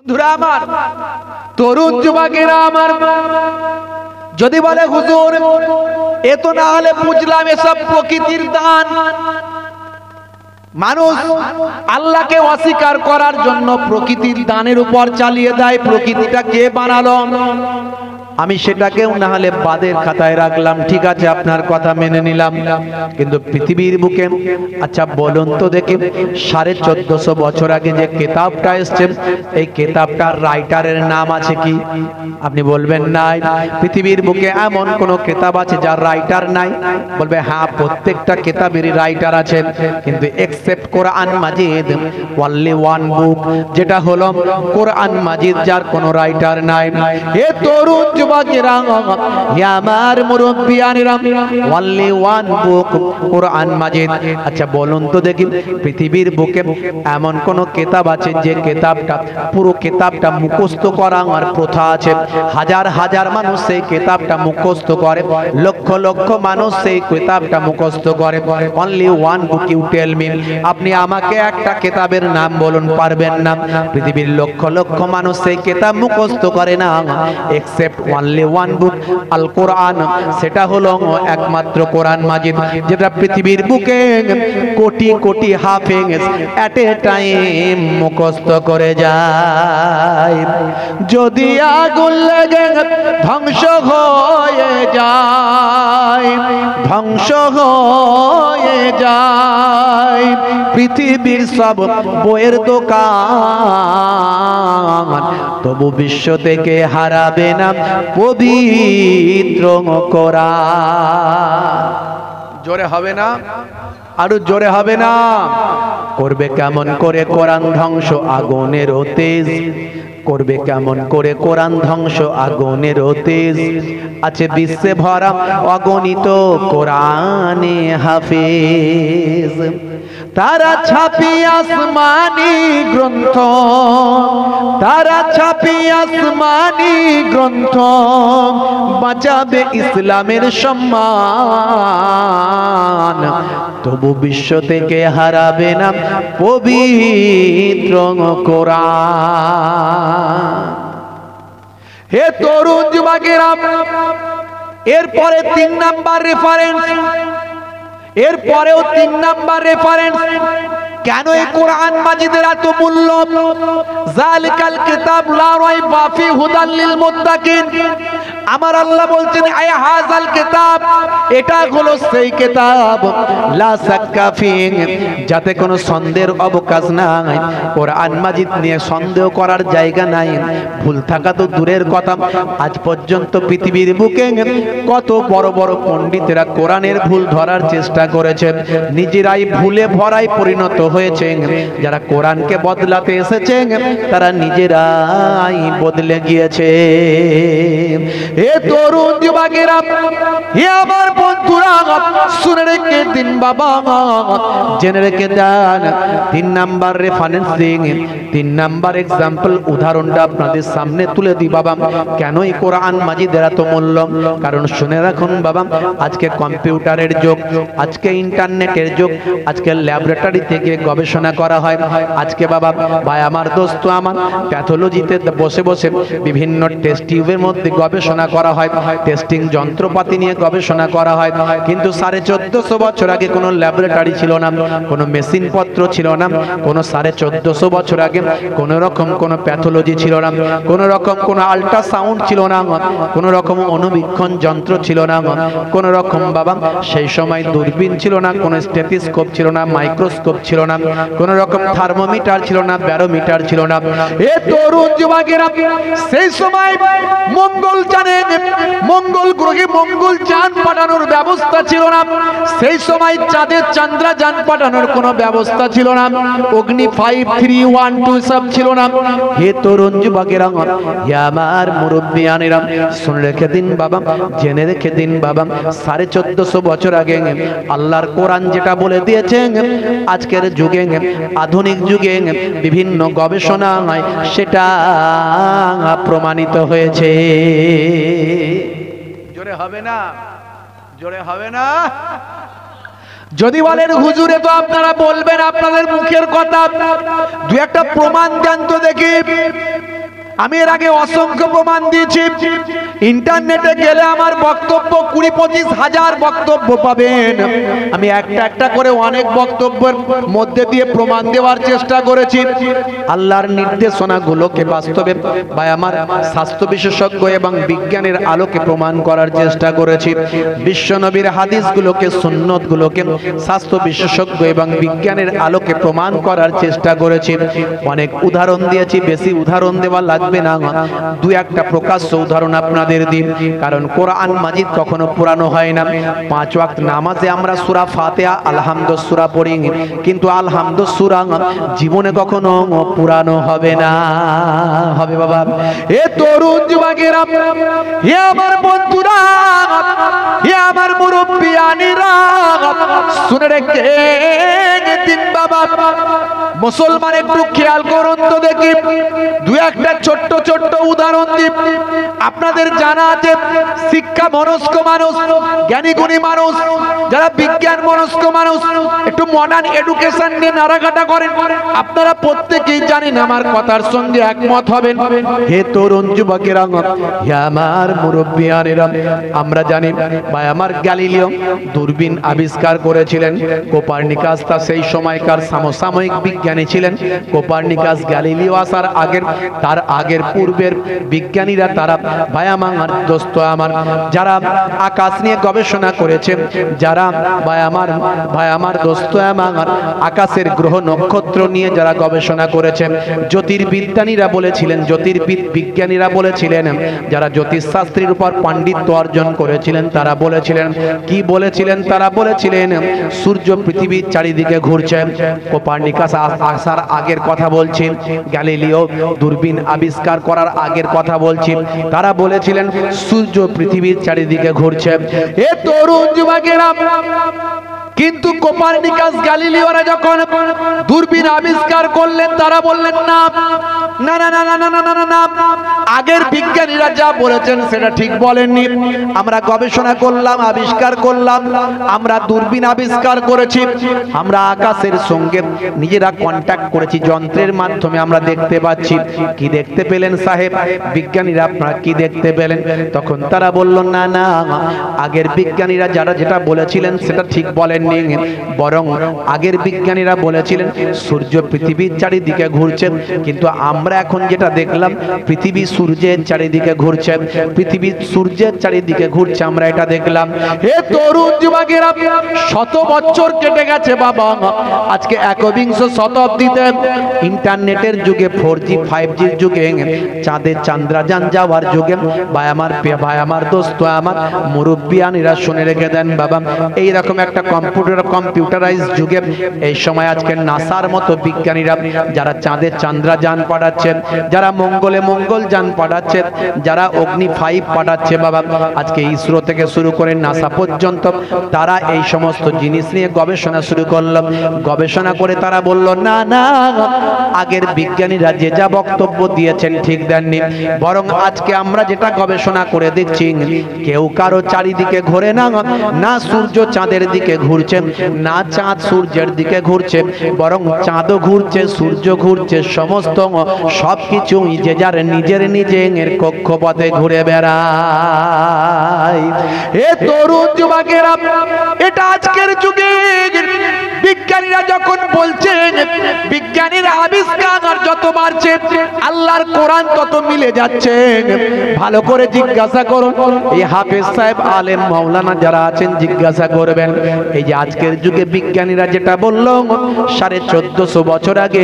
বন্ধুরা আমার, তরুণ যুবকেরা আমার, যদি বলে হুজুর এ তো না হলে বুঝলাম এসব প্রকৃতির দান, মানুষ আল্লাহকে অস্বীকার করার জন্য প্রকৃতির দানের উপর চালিয়ে দেয়। প্রকৃতিটা কে বানালো? আমি সেটাকেও না হলে বাদের খাতায় রাখলাম, ঠিক আছে আপনার কথা মেনে নিলাম, কিন্তু পৃথিবীর বুকে আচ্ছা বলুন তো দেখি 1450 বছর আগে যে কিতাবটা এসছে, এই কিতাবটার রাইটারের নাম আছে কি? আপনি বলবেন নাই। পৃথিবীর বুকে এমন কোন কিতাব আছে যার রাইটার নাই? বলবে হ্যাঁ, প্রত্যেকটা কিতাবেরই রাইটার আছে, কিন্তু এক্সেপ্ট কোরআন মাজিদ, ওনলি ওয়ান বুক, যেটা হলো কোরআন মাজিদ, যার কোনো রাইটার নাই। এ তরুণ যুবকেরা, আমার মুরব্বিয়ানেরা, ওনলি ওয়ান বুক কোরআন মাজিদ। আচ্ছা বলুন তো দেখি পৃথিবীর বুকে এমন কোন কিতাব আছে যে কিতাবটা পুরো কিতাবটা মুখস্থ করা আর প্রথা আছে? হাজার হাজার মানুষ সেই কিতাবটা মুখস্থ করে, লক্ষ লক্ষ মানুষ সেই কিতাবটা মুখস্থ করে। Only one book, you tell me, আপনি আমাকে একটা কিতাবের নাম বলুন, পারবেন না। পৃথিবীর লক্ষ লক্ষ মানুষ সেই কিতাব মুখস্থ করে না, এক্সেপ্ট অনলি ওয়ান বুক, আল কোরআন, সেটা হলো একমাত্র কোরআন মাজিদ, যেটা পৃথিবীর বুকে কোটি কোটি হাফেজ এট এ টাইম মুখস্থ করে যায়। যদি আগুন লেগে ধ্বংস হয়ে যায়, ধ্বংস হয়ে যায় পৃথিবীর সব বইয়ের দোকান, তবু বিশ্ব থেকে হারাবে না পবিত্র কোরআন। জোরে হবে না? আরো জোরে হবে না? করবে কেমন করে কোরআন ধ্বংস? আগুনের তেজ করবে কেমন করে কোরআন ধ্বংস? আগুনের তেজ আছে বিশ্বে ভরা অগণিত কোরআনে হাফেজ। তারা ছাপি আসমানি গ্রন্থ, তারা ছাপি আসমানি গ্রন্থ, বাঁচাবে ইসলামের সম্মান, তবু বিশ্ব থেকে হারাবে না পবিত্র কোরআন। হে তরুণ যুবকেরা, এরপরে 3 নাম্বার রেফারেন্স, এরপরেও 3 নাম্বার রেফারেন্স। কেন এই কোরআন মাজিদের এত মূল্য? জালিকাল কিতাব লা রাইবা ফি হুদাল লিল মুত্তাকিন। আমার আল্লাহ বলছেন আয় হাযাল কিতাব, এটা হলো সেই কিতাব লা শাক্কা ফি, যাতে কোনো সন্দেহের অবকাশ নাই। কোরআন মাজিদ নিয়ে সন্দেহ করার জায়গা নাই, ভুল থাকা তো দূরের কথা। আজ পর্যন্ত পৃথিবীর বুকে কত বড় বড় পণ্ডিতেরা কোরআনের ভুল ধরার চেষ্টা করেছেন, নিজেরাই ভুলে ভরায় পরিণত হয়েছে। যারা কোরআনকে বদলাতে এসেছেন তারা নিজেরাই বদলে গিয়েছে। হে তরুণ যুবকেরা, হে আমার বন্ধুরা, শুনে রেখে দিন বাবা, জেনে রেখে দেন। 3 নাম্বার রেফারেন্সিং, 3 নাম্বার এক্সাম্পল, উদাহরণটা আপনাদের সামনে তুলে দিই বাবা। কেন এই কোরআন মাজিদের এত মূল্য? কারণ শুনে রাখুন বাবা, আজকে কম্পিউটারের যুগ, আজকে ইন্টারনেটের যুগ, আজকে ল্যাবরেটরি থেকে গবেষণা করা হয়। আজকে বাবা ভাই আমার দোস্ত আমার, প্যাথোলজিতে বসে বসে বিভিন্ন টেস্ট টিউবের মধ্যে গবেষণা করা হয়, টেস্টিং যন্ত্রপাতি নিয়ে গবেষণা করা হয়। কিন্তু 1450 বছর আগে কোনো ল্যাবরেটরি ছিল না, কোনো মেশিন পত্র ছিল না, কোনো 1450 বছর আগে কোনো রকম কোনো প্যাথোলজি ছিল না, কোনো রকম কোনো আল্ট্রাসাউন্ড ছিল না, কোনো রকম অনুবীক্ষণ যন্ত্র ছিল না, কোনো রকম বাবা সেই সময় দূরবীন ছিল না, কোনো স্টেথোস্কোপ ছিল না, মাইক্রোস্কোপ ছিল না, কোনো রকম থার্মোমিটার ছিল না, ব্যারোমিটার ছিল না। এ তরুণ যুবকেরা, সেই সময় মঙ্গল জানে, মঙ্গল গ্রহে মঙ্গল যান পাঠানোর ব্যবস্থা ছিল না, সেই সময় চাঁদের চন্দ্রযান পাঠানোর কোনো ব্যবস্থা ছিল না, অগ্নি 5, 3, 1, 2 সব ছিল না। হে তরুণ যুবকেরা, হে আমার মুরব্বিয়ানেরা, শুনে রেখে দিন বাবা, জেনে রেখে দিন বাবা, 1450 বছর আগে আল্লাহর কোরআন যেটা বলে দিয়েছেন, আজকের যুগে আধুনিক যুগে বিভিন্ন গবেষণায় সেটা প্রমাণিত হয়েছে। জোরে হবে না? জোরে হবে না? যদি বলেন হুজুরে তো আপনারা বলবেন আপনাদের মুখের কথা, 2 একটা প্রমাণ জানতো দেখি। আমি এর আগে অসংখ্য প্রমাণ দিয়েছি। ইন্টারনেটে গেলে আমার বক্তব্য 20-25 হাজার বক্তব্য পাবেন। আমি একটা একটা করে অনেক বক্তব্যের মধ্যে দিয়ে প্রমাণ দেওয়ার চেষ্টা করেছি। আল্লাহর নির্দেশনাগুলোকে বাস্তবে বা আমার স্বাস্থ্য বিশেষজ্ঞ এবং বিজ্ঞানের আলোকে প্রমাণ করার চেষ্টা করেছি। বিশ্বনবীর হাদিসগুলোকে, সুন্নতগুলোকে স্বাস্থ্য বিশেষজ্ঞ এবং বিজ্ঞানের আলোকে প্রমাণ করার চেষ্টা করেছি। অনেক উদাহরণ দিয়েছি, বেশি উদাহরণ দেওয়া লাগবে না, দু একটা প্রকাশ্য উদাহরণ আপনাদের দিন। কারণ কোরআন মাজিদ কখনো পুরানো হয় না। 5 ওয়াক্ত নামাজে আমরা সূরা ফাতিহা, আলহামদুলিল্লাহ সূরা পড়ি, কিন্তু আলহামদুলিল্লাহ সূরা জীবনে কখনো পুরানো হবে না। হবে বাবা। এ তরুণ যুবকেরা, হে আমার বন্ধুরা, হে আমার মুরব্বিয়ানিরা, শুনে রেখে দিন বাবা। মুসলমান একটু খেয়াল করুন তো দেখি, দু একটা ছোট্ট ছোট্ট উদাহরণ দিই। আপনাদের জানা আছে শিক্ষা মনস্ক মানুষ, জ্ঞানী গুণী মানুষ, যারা বিজ্ঞান মনস্ক মানুষ, একটু মডার্ন এডুকেশন নিয়ে নাড়াঘাটা করেন, আপনারা প্রত্যেকেই জানেন, আমার কথার সঙ্গে একমত হবেন। হে তরুণ যুবকেরা, হে আমার মুরব্বিয়ানেরা, আমরা জানি ভাই আমার গ্যালিলিও দূরবীন আবিষ্কার করেছিলেন। কোপার্নিকাস তা সেই সময়কার সমসাময়িক বিজ্ঞানী ছিলেন। কোপার্নিকাস গ্যালিলিও আসার আগের, তার আগের পূর্বের বিজ্ঞানীরা, তারা ভাই আমার দোস্ত আমার, যারা আকাশ নিয়ে গবেষণা করেছে, যারা ভাই আমার দোস্ত আমার আকাশের গ্রহ নক্ষত্র নিয়ে যারা গবেষণা করেছেন, জ্যোতির্বিজ্ঞানীরা বলেছিলেন, জ্যোতির্বিজ্ঞানীরা বলেছিলেন, যারা জ্যোতিষশাস্ত্রের উপর পাণ্ডিত্য অর্জন করেছিলেন, তারা বলেছিলেন, কি বলেছিলেন? তারা বলেছিলেন সূর্য পৃথিবীর চারিদিকে ঘুরছে। কোপার্নিকাস আসার আগের কথা বলছি, গ্যালিলিও দূরবীন আবিষ্কার করার আগের কথা বলছি, তারা বলেছিলেন সূর্য পৃথিবীর চারিদিকে ঘুরছে। এ তরুণ যুবকেরা, কিন্তু কোপার্নিকাস গ্যালিলিওরা যখন দূরবীন আবিষ্কার করলেন, তারা বললেন না না না না না না না না, আগের বিজ্ঞানীরা যা বলেছেন সেটা ঠিক বলেননি। আমরা গবেষণা করলাম, আবিষ্কার করলাম, আমরা দূরবীন আবিষ্কার করেছি, আমরা আকাশের সঙ্গে নিজেরা কন্ট্যাক্ট করেছি, যন্ত্রের মাধ্যমে আমরা দেখতে পাচ্ছি। কি দেখতে পেলেন সাহেব বিজ্ঞানীরা, আপনারা কি দেখতে পেলেন? তখন তারা বলল না না, আগের বিজ্ঞানীরা যারা যেটা বলেছিলেন সেটা ঠিক বলেন, বরং আগের বিজ্ঞানীরা বলেছিলেন সূর্য পৃথিবীর চারিদিকে ঘুরছে, কিন্তু আমরা এখন যেটা দেখলাম পৃথিবী সূর্যের চারিদিকে ঘুরছে, পৃথিবী সূর্যের চারিদিকে ঘুরছে, আমরা এটা দেখলাম। হে তরুণ যুবকেরা, 100 বছর কেটে গেছে বাবা, আজকে 21শ শতাব্দীতে ইন্টারনেটের যুগে, 4G 5G যুগে, চাঁদে চন্দ্রযান যাওয়ার যুগে, ভাই আমার দোস্ত আমার মুরব্বিয়ানিরা শুনে রেখে দেন বাবা, এই রকম একটা কম্পিউটারাইজ যুগে, এই সময় আজকে নাসার মতো বিজ্ঞানীরা যারা চাঁদে চন্দ্রযান পাঠাচ্ছেন, যারা মঙ্গলে মঙ্গলযান পাঠাচ্ছে, যারা অগ্নি 5 পাঠাচ্ছে বাবা, আজকে ইসরো থেকে শুরু করে নাসা পর্যন্ত, তারা এই সমস্ত জিনিস নিয়ে গবেষণা শুরু করলো। গবেষণা করে তারা বলল না না, আগের বিজ্ঞানীরা যে যা বক্তব্য দিয়েছেন ঠিক দেননি, বরং আজকে আমরা যেটা গবেষণা করে দেখছি, কেউ কারো চারিদিকে ঘোরে না, না সূর্য চাঁদের দিকে ঘুরছে, না চাঁদ সূর্যের দিকে ঘুরছে, বরং চাঁদও ঘুরছে, সূর্য ঘুরছে, সমস্ত সবকিছুই যে যার নিজের নিজের কক্ষপথে ঘুরে বেড়ায়। এ তরুণ যুবকেরা, এটা আজকের যুগে বিজ্ঞানীরা যখন বলছেন, বিজ্ঞানীরা আবিষ্কার যত বাড়ছে, আল্লাহর কোরআন তত মিলে যাচ্ছে। ভালো করে জিজ্ঞাসা করুন, এই হাফেজ সাহেব, আলেম, মাওলানা যারা আছেন, জিজ্ঞাসা করবেন, এই যে আজকের যুগে বিজ্ঞানীরা যেটা বলল, 1450 বছর আগে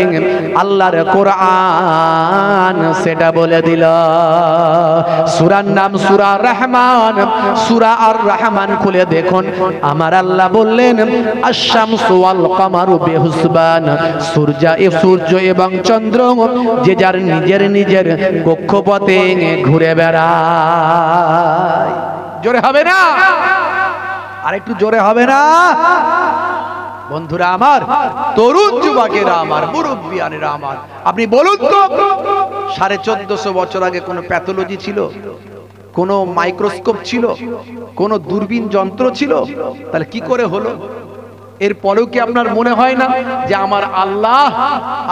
আল্লাহর কোরআন সেটা বলে দিল। সূরার নাম সূরা রহমান, সূরা আর রহমান খুলে দেখুন, আমার আল্লাহ বললেন আশ-শামসু ওয়াল কামারু বিহুসবান, সূর্য এবং চন্দ্র যে যার নিজের নিজের কক্ষপথে ঘুরে বেড়ায়। জোরে হবে না? আর একটু জোরে হবে না? বন্ধুরা আমার, তরুণ যুবকেরা আমার, মুরব্বিয়ানেরা আমার, আপনি বলুন তো, 1450 বছর আগে কোনো প্যাথোলজি ছিল? কোনো মাইক্রোস্কোপ ছিল? কোনো দূরবীন যন্ত্র ছিল? তাহলে কি করে হলো? এরপরেও কি আপনার মনে হয় না যে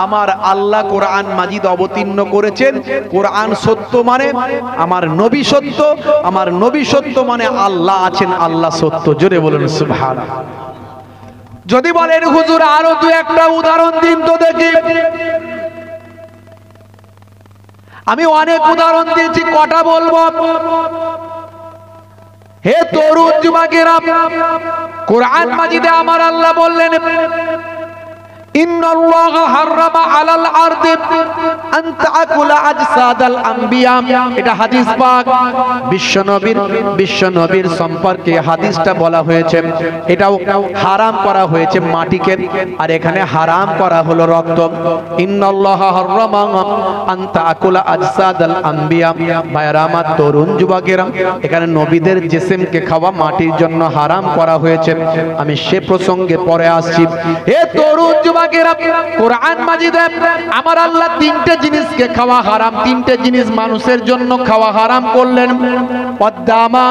আমার আল্লাহ কোরআন মাজিদ অবতীর্ণ করেছেন, কোরআন সত্য মানে আমার নবী সত্য, আমার নবী সত্য মানে আল্লাহ আছেন, আল্লাহ সত্য। জোরে বলুন সুবহানাল্লাহ। যদি বলেন হুজুর আরো দু একটা উদাহরণ দিন তো দেখি, আমি অনেক উদাহরণ দিয়েছি, কটা বলবো? হে তরুণ যুবকেরা, কোরআন মাজিদে আমার আল্লাহ বললেন ইন্নাল্লাহা হারামা আলাল আরদি আন তাকুলা আজসাদাল আম্বিয়া। এটা হাদিস পাক, বিশ্বনবীর সম্পর্কে হাদিসটা বলা হয়েছে। এটাও হারাম করা হয়েছে মাটিকে, আর এখানে হারাম করা হলো রক্ত। ইন্নাল্লাহা হারামা আন তাকুলা আজসাদাল আম্বিয়া। ভাইরা আমার তরুণ যুবকেরা, এখানে নবীদের জিসিমকে খাওয়া মাটির জন্য হারাম করা হয়েছে। আমি সে প্রসঙ্গে পরে আসছি। হে তরুণ যুবক, কোরআন মাজিদে আমার আল্লাহ তিনটে জিনিসকে খাওয়া হারাম, তিনটে জিনিস মানুষের জন্য খাওয়া হারাম করলেন। পদ্দামা,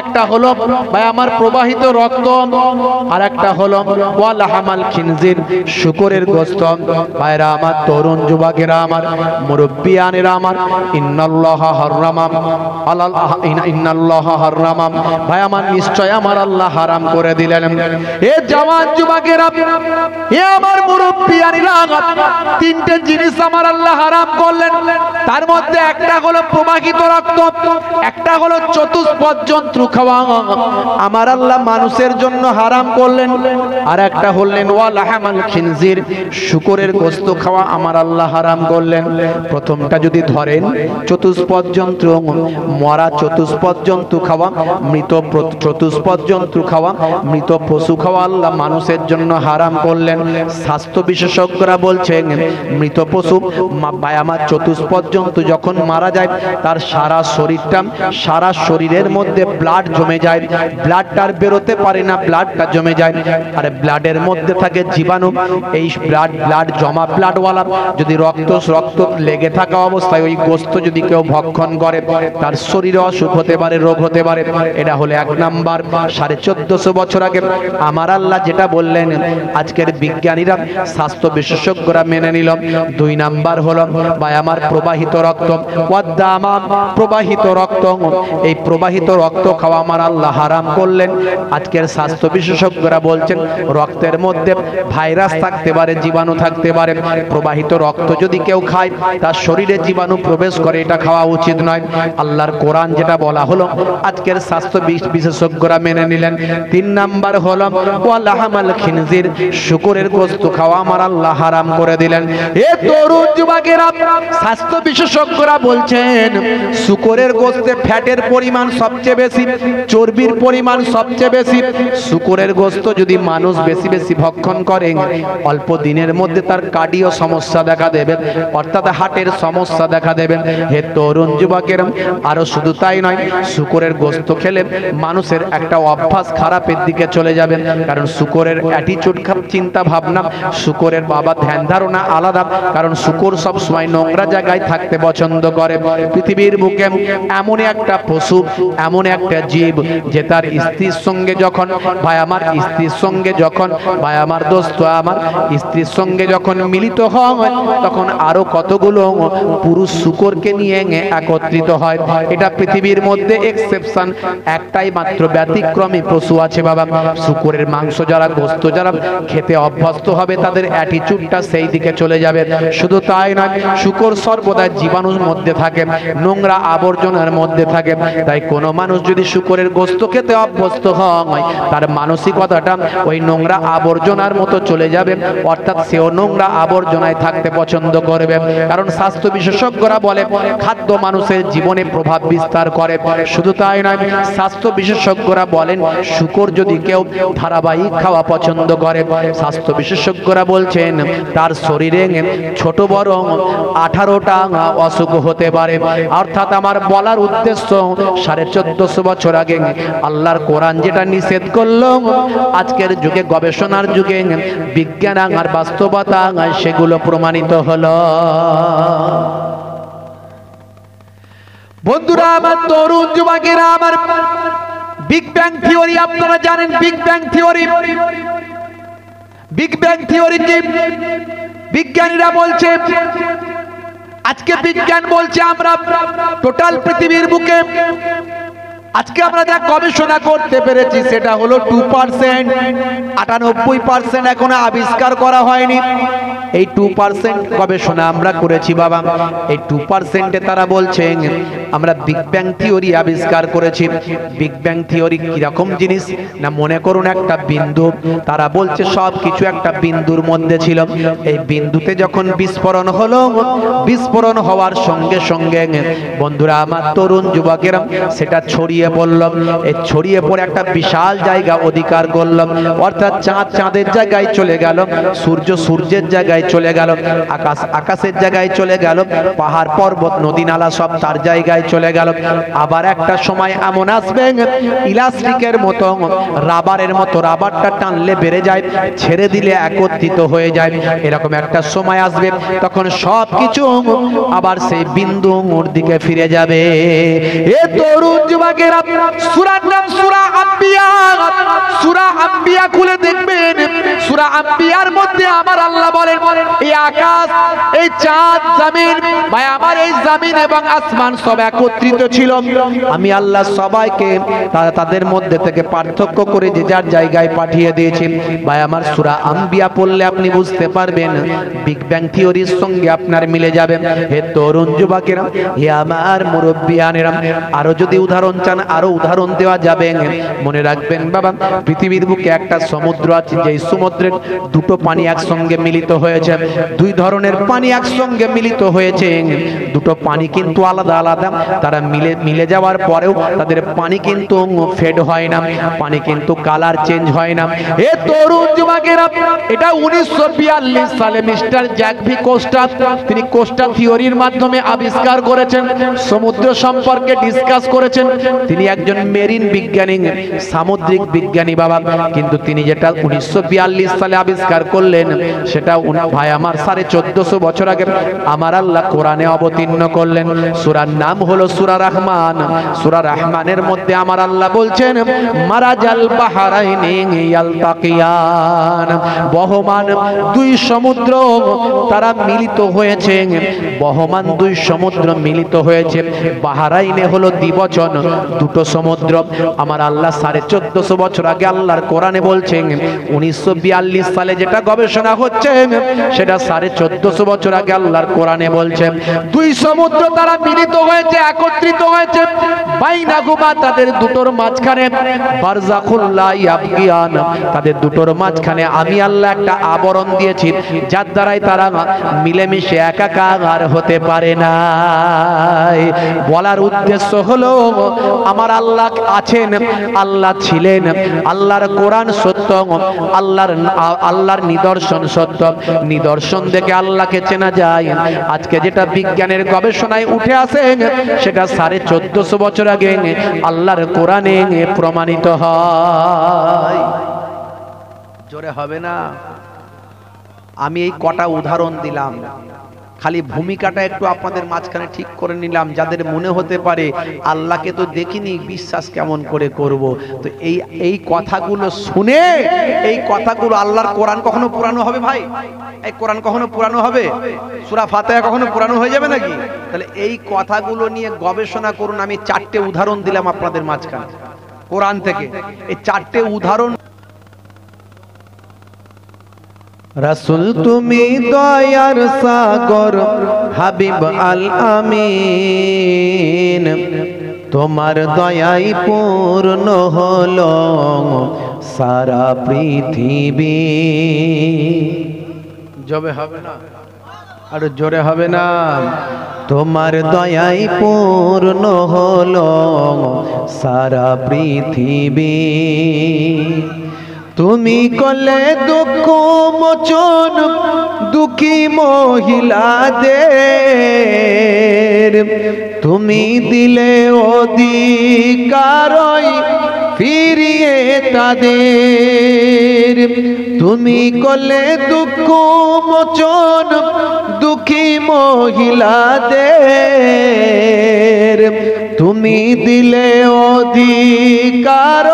একটা হলো ভাই আমার প্রবাহিত রক্ত, আর একটা হলো ওয়ালাহামাল খিনজির, শুকরের গোশত। ভাইরা আমার তরুণ যুবকেরা, আমার মুরব্বিয়ানেরা আমার, ইন্নাল্লাহা হারামা আলাল ইন্নাল্লাহা হারামা, ভাই আমার নিশ্চয় আমার আল্লাহ হারাম করে দিলেন। এ জওয়ান যুবকেরা, এ আমার মুরব্বিয়ানেরা, তিনটে জিনিস আমার আল্লাহ হারাম করলেন। তার মধ্যে একটা হলো প্রবাহিত রক্ত, একটা হলো চতুষ্পদ জন্তু খাওয়া আমার আল্লাহ মানুষের জন্য হারাম করলেন, আর একটা হলেন ওয়ালাহামাল খিনজির, শুকরের গোশত খাওয়া আমার আল্লাহ হারাম করলেন। প্রথমটা যদি ধরেন, চতুষ্পদ জন্তু, মরা চতুষ্পদ জন্তু খাওয়া, মৃত চতুষ্পদ জন্তু খাওয়া, মৃত পশু খাওয়া আল্লাহ মানুষের জন্য হারাম করলেন। স্বাস্থ্য বিশেষজ্ঞরা বলছেন মৃত পশু বা আমার চতুষ্পদ জন্তু যখন মারা যায়, তার সারা শরীরের মধ্যে ব্লাড জমে যায়, ব্লাডটার বেরোতে পারে না, ব্লাডটা জমে যায়, আর ব্লাডের মধ্যে থাকে জীবাণু। এই ব্লাড জমা ব্লাডওয়ালা যদি রক্ত লেগে থাকা অবস্থায় ওই গোশত যদি কেউ ভক্ষণ করে, তার শরীরে অসুখ হতে পারে, রোগ হতে পারে। এটা হলো এক নাম্বার। 1450 বছর আগে আমার আল্লাহ যেটা বললেন, আজকের বিজ্ঞানীরা, স্বাস্থ্য বিশেষজ্ঞরা মেনে নিল। 2 নাম্বার হলো ভাই আমার প্রবাহিত রক্ত, ওয়াদ্দামা, প্রবাহিত রক্ত। এই প্রবাহিত রক্ত খাওয়া আমার আল্লাহ হারাম করলেন। আজকের স্বাস্থ্য বিশেষজ্ঞরা বলছেন রক্তের মধ্যে ভাইরাস থাকতে পারে, জীবাণু থাকতে পারে। প্রবাহিত রক্ত যদি কেউ খায়, তার শরীরে জীবাণু প্রবেশ করে, এটা খাওয়া উচিত নয়। আল্লাহর কোরআন যেটা বলা হলো, আজকের স্বাস্থ্য বিশেষজ্ঞরা মেনে নিলেন। 3 নাম্বার হলো ওয়ালাহামাল খিনজির, শুকরের গোশত খাওয়া আমার আল্লাহ হারাম করে দিলেন। এ তরুণ যুবকেরা, স্বাস্থ্য বিশেষজ্ঞরা বলছেন শুকরের গোশতে ফ্যাটের পরিমাণ সবচেয়ে বেশি, চর্বির পরিমাণ সবচেয়ে বেশি। শুকরের গোশত যদি মানুষ বেশি বেশি ভক্ষণ করে, অল্প দিনের মধ্যে তার কার্ডিও সমস্যা দেখা দেবে, অর্থাৎ হার্টের সমস্যা দেখা দেবে। হে তরুণ যুবকেরা, আরো শুধু তাই নয়, শুকরের গোশত খেলে মানুষের একটা অভ্যাস খারাপের দিকে চলে যাবে। কারণ শুকরের অ্যাটিটিউড, চিন্তা ভাবনা, শুকরের বাবা ধ্যান ধারণা আলাদা। কারণ শুকর সব সময় নোংরা জায়গায় থাকতে পছন্দ করে। পৃথিবীর বুকে এমন একটা পশু, এমন একটা জীব, যে তার স্ত্রীর সঙ্গে যখন ভাই আমার স্ত্রীর সঙ্গে যখন ভাই আমার দোস্ত আমার স্ত্রীর সঙ্গে যখন মিলিত হয়, তখন আরো কতগুলো পুরুষ শুকরকে নিয়ে একত্রিত হয়। এটা পৃথিবীর মধ্যে এক্সেপশন, একটাই মাত্র ব্যতিক্রমী পশু আছে বাবা। শুকরের মাংস যারা, গোশত যারা খেতে অভ্যস্ত হবে, তাদের অ্যাটিটিউডটা সেই দিকে চলে যাবে। শুধু তাই নয়, শুকর সর্বদা জীবাণুর মধ্যে থাকে, নোংরা আবর্জনার মধ্যে থাকে। তাই কোনো মানুষ যদি শুকরের গোশত খেতে অভ্যস্ত হয়, তার মানসিকতাটা ওই নোংরা আবর্জনার মতো চলে যাবে, অর্থাৎ সেও নোংরা আবর্জনায় থাকতে পছন্দ করবে। কারণ স্বাস্থ্য বিশেষজ্ঞরা বলে খাদ্য মানুষের জীবনে প্রভাব বিস্তার করে। শুধু তাই নয়, স্বাস্থ্য বিশেষজ্ঞরা বলেন শুকর যদি কেউ ধারাবাহিক খাওয়া পছন্দ করে, স্বাস্থ্য বিশেষজ্ঞরা বলছেন তার শরীরে ছোট বড় 18টা অসুখ হতে পারে। অর্থাৎ আমার বলার উদ্দেশ্য, 1450 বছর আগে আল্লাহর কোরআন যেটা নিষেধ করলো, আজকের যুগে, গবেষণার যুগে, বিজ্ঞান আর বাস্তবতা সেগুলো প্রমাণিত হলো। বন্ধুরা আমার, তরুণ যুবকেরা আমার, বিগ ব্যাং থিওরি আপনারা জানেন। Big bang theory big bang theory কি? বিজ্ঞানীরা বলছে, আজকে বিজ্ঞান বলছে আমরা টোটাল পৃথিবীর বুকে আজকে আমরা যা গবেষণা করতে পেরেছি সেটা হলো 2%। 98% এখনো আবিষ্কার করা হয়নি। এই 2% গবেষণা আমরা করেছি বাবা। এই 2%-এ তারা বলছেন আমরা বিগ ব্যাং থিওরি আবিষ্কার করেছি। বিগ ব্যাং থিওরি কিরকম জিনিস না, মনে করুন একটা বিন্দু, তারা বলছে সব কিছু একটা বিন্দুর মধ্যে ছিল। এই বিন্দুতে যখন বিস্ফোরণ হলো, বিস্ফোরণ হওয়ার সঙ্গে সঙ্গে বন্ধুরা আমার, তরুণ যুবকেরা, সেটা ছড়িয়ে পড়ল। এই ছড়িয়ে পড়ে একটা বিশাল জায়গা অধিকার করল। অর্থাৎ চাঁদ চাঁদের জায়গায় চলে গেল, সূর্য সূর্যের জায়গায় চলে গেল, আকাশ আকাশের জায়গায় চলে গেল, পাহাড় পর্বত নদী নালা সব তার জায়গায় চলে গেল। আবার একটা সময় এমন আসবে ইলাস্টিকের মতো, রাবারের মতো, রাবারটা টানলে বেড়ে যায়, ছেড়ে দিলে একত্রিত হয়ে যায়। এরকম একটা সময় আসবে, তখন সব কিছু আবার সেই বিন্দুর দিকে ফিরে যাবে। এ তরুণ যুবকেরা, সূরার নাম সূরা আম্বিয়া। সূরা আম্বিয়া খুলে দেখবেন, সূরা আম্বিয়ার মধ্যে আমার আল্লাহ বলেন এই আকাশ, এই চাঁদ, জমিন, ভাই আমার এই জমিন এবং আসমান সব একত্রিত ছিল। আমি আল্লাহ সবাইকে তাদের মধ্যে থেকে পার্থক্য করে যে যার জায়গায় পাঠিয়ে দিয়েছি। ভাই আমার, সূরা আম্বিয়া পড়লে আপনি বুঝতে পারবেন, বিগ ব্যাং থিওরির সঙ্গে আপনার মিলে যাবে। হে তরুণ যুবকেরা, হে আমার মুরব্বিয়ানেরা, আরো যদি উদাহরণ চান আরো উদাহরণ দেওয়া যাবে। মনে রাখবেন বাবা, পৃথিবীর বুকে একটা সমুদ্র আছে, যে সমুদ্রের দুটো পানি একসঙ্গে মিলিত হয়েছে। দুই ধরনের পানি একসঙ্গে মিলিত হয়েছে। দুটো পানি কিন্তু আলাদা আলাদা, তারা মিলে যাওয়ার পরেও তাদের পানি কিন্তু ফেড হয় না, পানি কিন্তু কালার চেঞ্জ হয় না। এ তরুণ যুবকেরা, এটা 1942 সালে মিস্টার জ্যাকভি কোস্টা, তিনি কোস্টা থিওরির মাধ্যমে আবিষ্কার করেছেন, সমুদ্র সম্পর্কে ডিসকাস করেছেন। তিনি একজন মেরিন বিজ্ঞানী, সামুদ্রিক বিজ্ঞানী বাবা। কিন্তু তিনি যেটা 1942 সালে আবিষ্কার করলেন, সেটা ভাই আমার 1450 বছর আগে আমার আল্লাহ কোরআনে অবতীর্ণ করলেন। সূরার নাম হলো সূরা রহমান। সূরা রহমানের মধ্যে আমার আল্লাহ বলছেন, মারাজাল বাহরাইনি ইয়ালতাকিয়ান, বহমান দুই সমুদ্র তারা মিলিত হয়েছে। বহমান দুই সমুদ্র মিলিত হয়েছে। বাহরাইনে হলো দ্বিবচন, দুটো সমুদ্র। আমার আল্লাহ 1450 বছর আগে আল্লাহর কোরআনে বলছেন, 1942 সালে যেটা গবেষণা হচ্ছে সেটা 1450 বছর আগে আল্লাহর কোরআনে বলছে দুই সমুদ্র তারা মিলিত হয়েছে, একত্রিত হয়েছে। বাইনাহুমা, তাদের দুটোর মাঝখানে, বারজাখুল লা ইয়াবগিয়ান, তাদের দুটোর মাঝখানে আমি আল্লাহ একটা আবরণ দিয়েছি, যার দ্বারাই তারা মিলেমিশে একাকার হতে পারে না। বলার উদ্দেশ্য হলো, আমার আল্লাহ আছেন, আল্লাহ ছিলেন, আল্লাহর কোরআন সত্য, আল্লাহর নিদর্শন সত্য। নিদর্শন দেখে আল্লাহকে চেনা যায়। আজকে যেটা বিজ্ঞানের গবেষণায় উঠে আসে, সেটা 1450 বছর আগে আল্লাহর কোরআনে প্রমাণিত হয়। জোরে হবে না? আমি এই কটা উদাহরণ দিলাম, খালি ভূমিকাটা একটু আপনাদের মাঝখানে ঠিক করে নিলাম, যাদের মনে হতে পারে আল্লাহকে তো দেখিনি, বিশ্বাস কেমন করে করব। তো এই কথাগুলো শুনে, এই কথাগুলো, আল্লাহর কোরআন কখনো পুরানো হবে ভাই? এই কোরআন কখনো পুরানো হবে? সূরা ফাতিহা কখনো পুরানো হয়ে যাবে নাকি? তাহলে এই কথাগুলো নিয়ে গবেষণা করুন। আমি 4টে উদাহরণ দিলাম আপনাদের মাঝখানে কোরআন থেকে। এই 4টে উদাহরণ। রাসূল তুমি দয়ার সাগর, হাবিব আল আমিন, তোমার দয়াই পূর্ণ হলো সারা পৃথিবী। জবে হবে না? আর জোরে হবে না? তোমার দয়াই পূর্ণ হলো সারা পৃথিবী। তুমি করলে দুঃখ মোচন দুঃখী মহিলাদের, তুমি দিলে অধিকার ফিরিয়ে তাদের। তুমি করলে দুঃখ মোচন দুঃখী মহিলাদের, তুমি দিলে অধিকার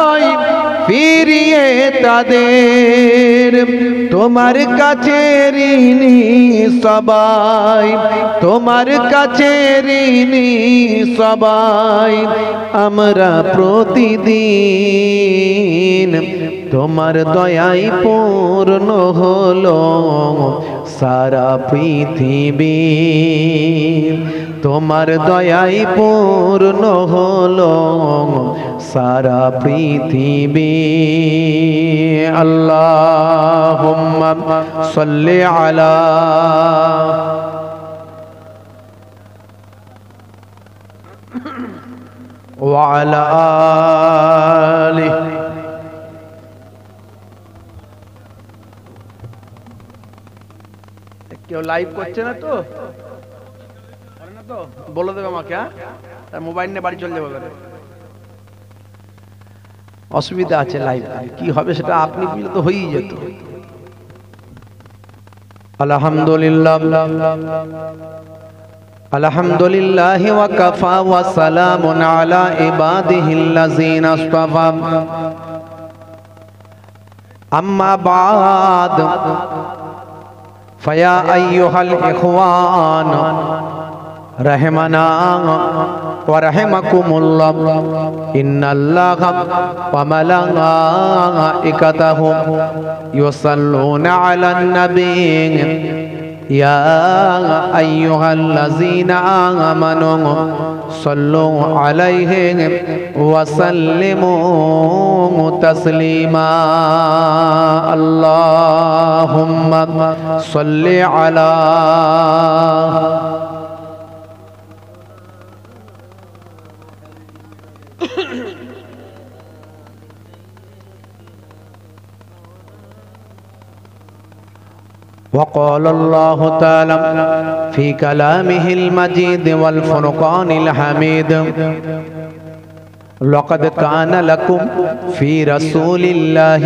ফিরিয়ে তাদের। তোমার কাছে ঋণী সবাই, তোমার কাছে ঋণী সবাই, আমরা প্রতিদিন তোমার দয়ায় পূর্ণ হলো সারা পৃথিবী, তোমার দয়ায় পূর্ণ হলো সারা পৃথিবী। আল্লাহুম্মা সাল্লি আলা ওয়া আলা আলিহি। কেউ লাইভ করছে না তো? বলে দেবে আমাকে, হ্যাঁ? তার মোবাইল নিয়ে বাড়ি চলে যাবে। অসুবিধা আছে লাইভ, কি হবে সেটা আপনি বুঝলে তো হয়েই যেত। আলহামদুলিল্লাহ, আলহামদুলিল্লাহ ওয়া কাফা ওয়া সালামুন আলা ইবাদিহিল্লাযিনা ইসতাফা। আম্মা বাদ, ফায়া আইয়ুহাল ইখওয়ান রাহিমানা ওয়া রাহিমাকুমুল্লাহ, ইন্নাল্লাহা ওয়া মালাইকাতাহু ইউসাল্লুনা আলান নবী, ইয়া আইয়ুহাল্লাযীনা আমানু সাল্লু আলাইহি ওয়া সাল্লিমু তাসলিমা। আল্লাহুম্মা সাল্লি আলা وقال الله تعالى في كلامه المجيد والفرقان الحميد لقد كان لكم في رسول الله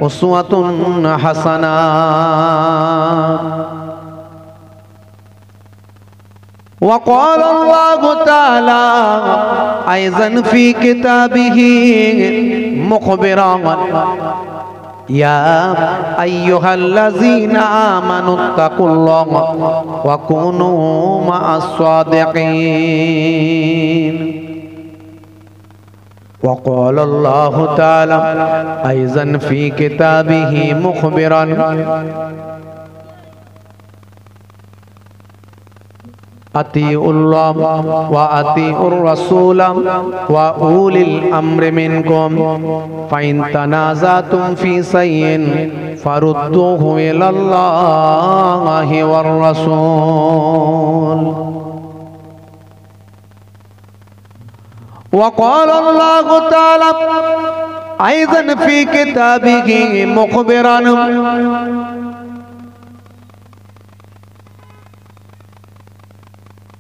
أسوة حسنة وقال الله تعالى أيضا في كتابه مخبرا يا أيها الذين آمنوا اتقوا الله وكونوا مع الصادقين وقال الله تعالى أيضا في كتابه مخبرا أطيعوا الله وأطيعوا الرسول وأولي الأمر منكم فإن تنازعتم في شيء فردوه إلى الله والرسول وقال الله تعالى أيضا في كتابه مخبرا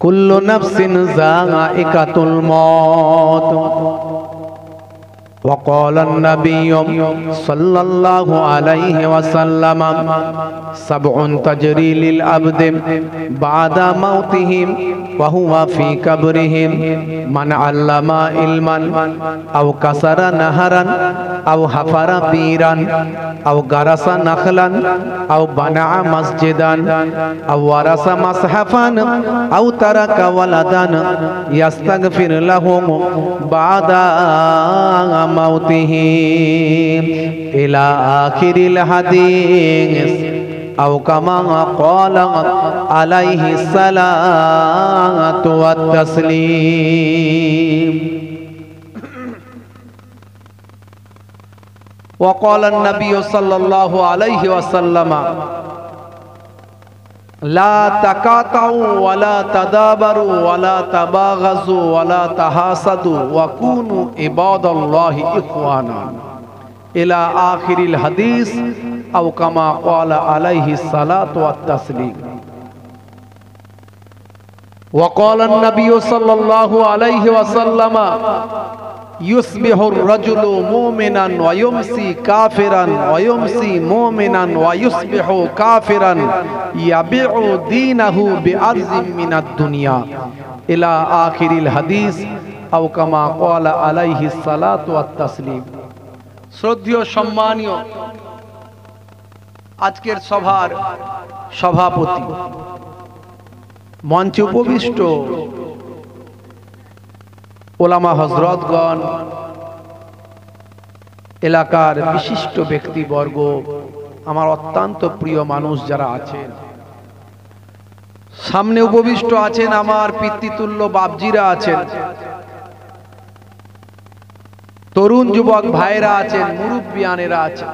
كل نفس ذائقة الموت وقال النبي صلى الله عليه وسلم سبع تجري للعبد بعد موتهم وهو في قبرهم من علم علما أو كسر نهرا أو حفر بيرا أو غرس نخلا أو بنى مسجدا أو ورث مصحفا أو ترك ولدا يستغفر لهم بعد موته إلى آخر الحديث أو كما قال عليه الصلاة والتسليم وقال النبي صلى الله عليه وسلم لا تقاطعوا ولا تدابروا ولا تباغضوا ولا تحاسدوا وكونوا عباد الله إخوانا إلى آخر الحديث أو كما قال عليه الصلاة والتسليم وقال النبي صلى الله عليه وسلم يصبح الرجل مؤمنا ويمسي كافرا ويمسي مؤمنا ويصبح كافرا يبيع دينه بعرض من الدنيا إلى آخر الحديث أو كما قال عليه الصلاة والتسليم। শ্রদ্ধেয় সম্মানীয় আজকের সভার সভাপতি, মঞ্চে উপবিষ্ট ওলামা হযরতগণ, এলাকার বিশিষ্ট ব্যক্তিবর্গ, আমার অত্যন্ত প্রিয় মানুষ যারা আছেন, সামনে উপবিষ্ট আছেন আমার পিতৃতুল্য বাপজিরা আছেন, তরুণ যুবক ভাইরা আছেন, মুরব্বিয়ানেরা আছেন,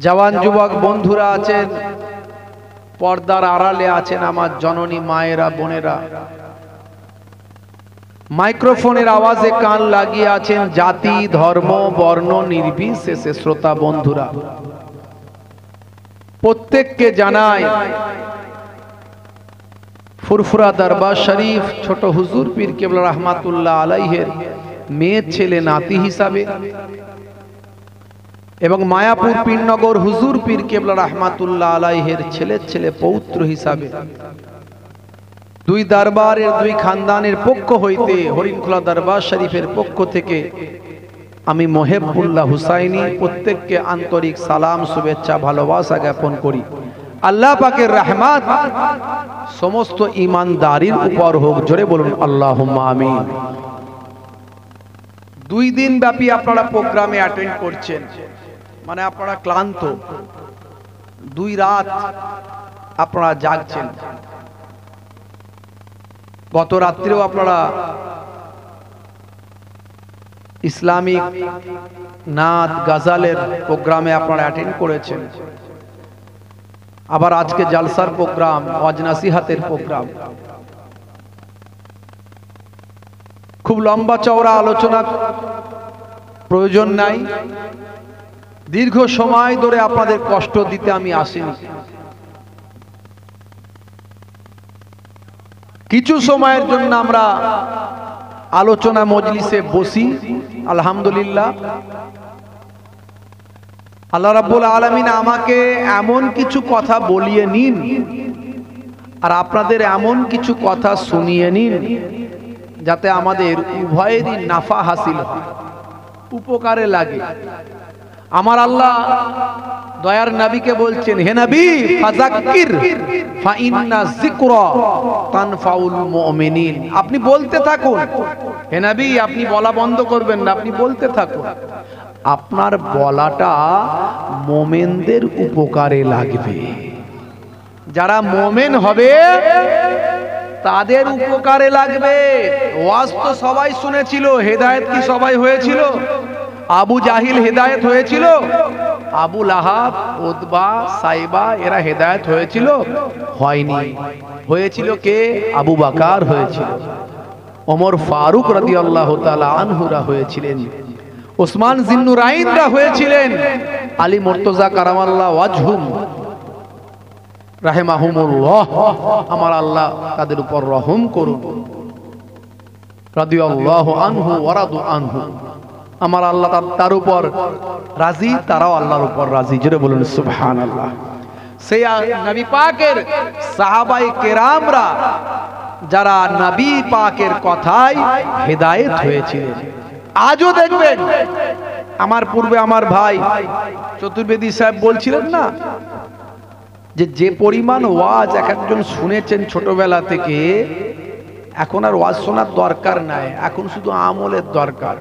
জওয়ান যুবক বন্ধুরা আছেন, পর্দার আড়ালে আছেন আমার জননী মায়েরা, বোনেরা, মাইক্রোফোনের আওয়াজে কান লাগিয়ে আছেন জাতি ধর্ম বর্ণ নির্বিশেষে শ্রোতা বন্ধুরা, প্রত্যেককে জানাই ফুরফুরা দরবার শরীফ ছোট হুজুর পীর কেবলা রহমাতুল্লাহ আলাইহির মেয়ে ছেলে নাতি হিসাবে এবং মায়াপুর পীরনগর হুজুর পীর কেবলা রহমাতুল্লাহ আলাইহির ছেলে পৌত্র হিসাবে দুই দরবারের দুই খানদানের পক্ষ হইতে হরিণখোলা দরবার শরীফের পক্ষ থেকে আমি মোহেবুল্লাহ হুসাইনি প্রত্যেককে আন্তরিক সালাম, শুভেচ্ছা, ভালোবাসা জ্ঞাপন করি। আল্লাহ পাকের রহমত সমস্ত ঈমানদারির উপর হোক, জোরে বলুন আল্লাহুম্মা আমিন। 2 দিন ব্যাপী আপনারা প্রোগ্রামে অ্যাটেন্ড করছেন, মানে আপনারা ক্লান্ত, 2 রাত আপনারা জাগছেন। গত রাত্রেও আপনারা ইসলামিক নাত গাজালের প্রোগ্রামে আপনারা অ্যাটেন্ড করেছেন, আবার আজকে জালসার প্রোগ্রাম, ওয়াজ নাসিহাতের প্রোগ্রাম। খুব লম্বা চওড়া আলোচনা প্রয়োজন নাই, দীর্ঘ সময় ধরে আপনাদের কষ্ট দিতে আমি আসিনি। কিছু সময়ের জন্য আমরা আলোচনা মজলিসে বসি, আলহামদুলিল্লাহ। আল্লাহ রাব্বুল আলামিন আমাকে এমন কিছু কথা বলিয়ে নিন আর আপনাদের এমন কিছু কথা শুনিয়ে নিন যাতে আমাদের উভয়েরই নাফা হাসিল হয়, উপকারে লাগে। আমার আল্লাহ দয়ার নবীকে বলছেন, হে নবী ফাযাক্কির ফা ইন্না যিকরা তানফাউল মুমিনিন। আপনি বলতে থাকুন, হে নবী আপনি বলা বন্ধ করবেন না, আপনি বলতে থাকুন। আপনার বলাটা মুমিনদের উপকারে লাগবে, যারা মুমিন হবে তাদের উপকারে লাগবে। ওয়াজ তো সবাই শুনেছিল, হেদায়েত কি সবাই হয়েছিল? আবু জাহিল হেদায়েত হয়েছিল? আবু লাহাব, উতবা, সাইবা এরা হেদায়েত হয়েছিল? হয়নি। হয়েছিল কে? আবু বকর হয়েছিল, ওমর ফারুক রাদিয়াল্লাহু তাআলা আনহুরা হয়েছিলেন, ওসমান জিন্নুরাইনরা হয়েছিলেন, আলী মুর্তজা কারামাল্লাহু ওয়াজহুম রাহিমাহুমুল্লাহ, আমার আল্লাহ তাদের উপর রহম করুন। রাদিয়াল্লাহু আনহু ওয়া রাদু আনহু, আমার আল্লাহ তার উপর রাজি, তারাও আল্লাহর উপর রাজি। জোরে বলুন সুবহানাল্লাহ। সেই নবী পাকের সাহাবায়ে কেরামরা যারা নবী পাকের কথায় হেদায়েত হয়েছিলেন, আজও দেখবেন। আমার পূর্বে আমার ভাই চতুর্বেদী সাহেব বলছিলেন না যে পরিমাণ ওয়াজ এক একজন শুনেছেন ছোটবেলা থেকে, এখন আর ওয়াজ শোনার দরকার নাই, এখন শুধু আমলের দরকার।